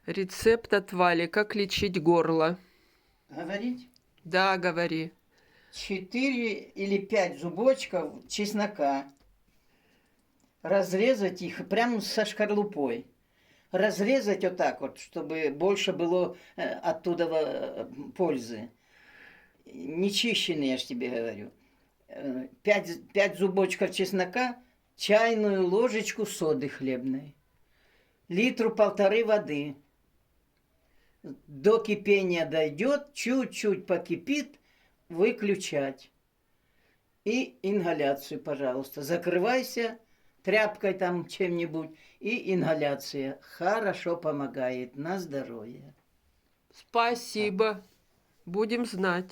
Рецепт от Вали. Как лечить горло? Говорить? Да, говори. 4 или 5 зубочков чеснока. Разрезать их прямо со шкарлупой. Разрезать вот так вот, чтобы больше было оттуда пользы. Не чищенные, я ж тебе говорю. 5 зубочков чеснока, чайную ложечку соды хлебной, литру полторы воды. До кипения дойдет, чуть-чуть покипит, выключать. И ингаляцию, пожалуйста. Закрывайся тряпкой там чем-нибудь. И ингаляция хорошо помогает на здоровье. Спасибо. Будем знать.